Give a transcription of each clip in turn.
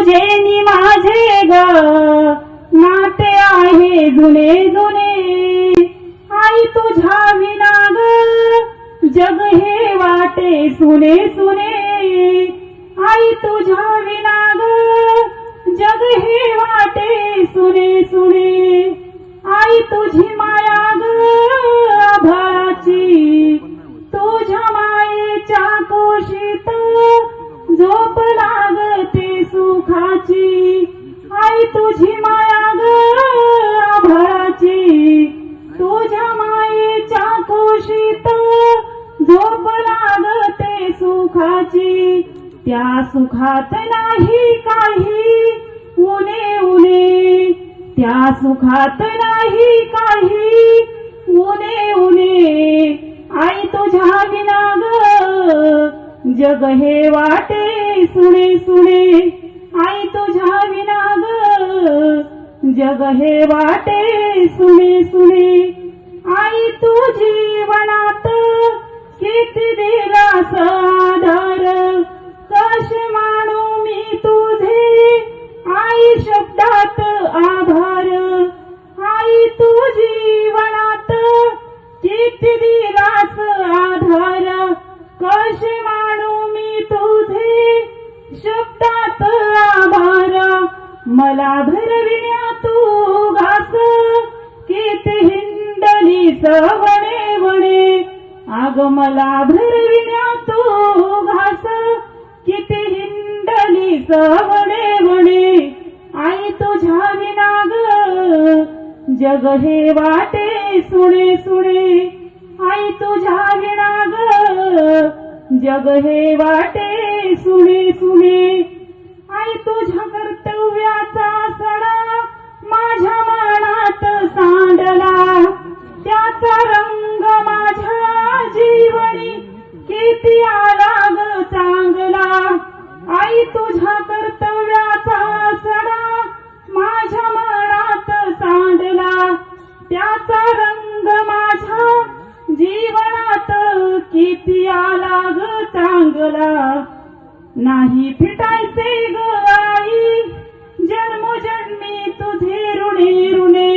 तुझे नि माझे ग नाते आहे जुने जुने। आई तुझ्या विना ग जग हे वाटे सुने सुने। आई तुझ्या विना ग जग हे वाटे सुने सुने। आई तुझी माया ग आभाळाची तुझ्या मायेच्या कुशीत झोप लागते सुखाची। आई तुझी माया ग आभाळाची तुझ्या मायेच्या कुशीत झोप लागते सुखाची। त्या सुखात नाही काही उणे उणे, त्या सुखात नाही काही उणे उणे। आई तुझ्या विना ग जग हे वाटे सुने सुने। आई तुझ्या विना ग जग हे वाटे सुने सुने। आई तू जीवनात किती दिलास आधार कसे मानू मी तुझे आई शब्दात आभार। आई तू जीवनात किती दिलास आधार कसे मानू मी तुझे शब्दात आभार। मला भरविण्या तू घास किती हिंडलीस वणे वणे। आग मला भरविण्या तू घास किती हिंडलीस वणे वणे। आई तुझ्या विना ग जग हे वाटे सुने सुने। आई तुझ्या विना ग जग हे वाटे सुने सुने। आई तुझ्या कर्तव्याचा सडा माझ्या मनात सांडला त्याचा रंग माझ्या जीवनी किती आला ग चांगला। आई तुझ्या कर्तव्याचा सडा माझ्या मनात सांडला त्याचा रंग माझ्या जीवनात किती आला ग चांगला। नाही फिटायचे ग आई जन्मोजन्मी तुझे ऋणे ऋणे।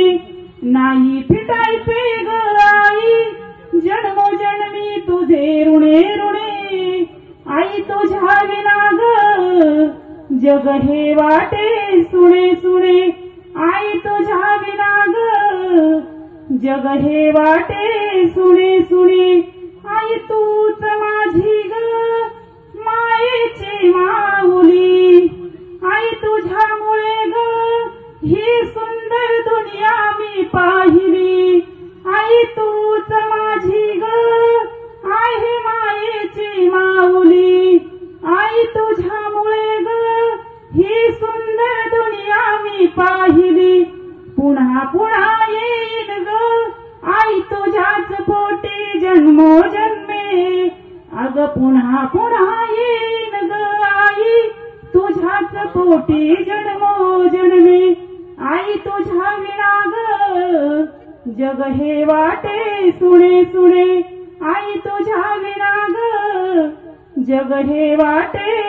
नाही फिटायचे ग आई जन्मोजन्मी तुझे ऋणे ऋणे। आई तुझ्या विना ग जग हे वाटे सुने सुने। आई तुझ्या विना ग जग हे वाटे सुने सुने। आई तूच माझी ग मायेची माऊली। आई तुझ्यामुळे ग ही सुंदर दुनिया मी पाहिली। आई तूच माझी ग आहे मायेची माऊली। आई तुझ्यामुळे ग ही सुंदर दुनिया मी पाहिली। पुन्हा पुन्हा येईन ग आई तुझ्याच पोटी जन्मोजन्मे। अग पुन्हा पुन्हा येईन ग आई तुझ्याच पोटी जन्मोजन्मे। आई तुझ्या विना ग जग हे वाटे सुने सुने। आई तुझ्या विना ग जग हे वाटे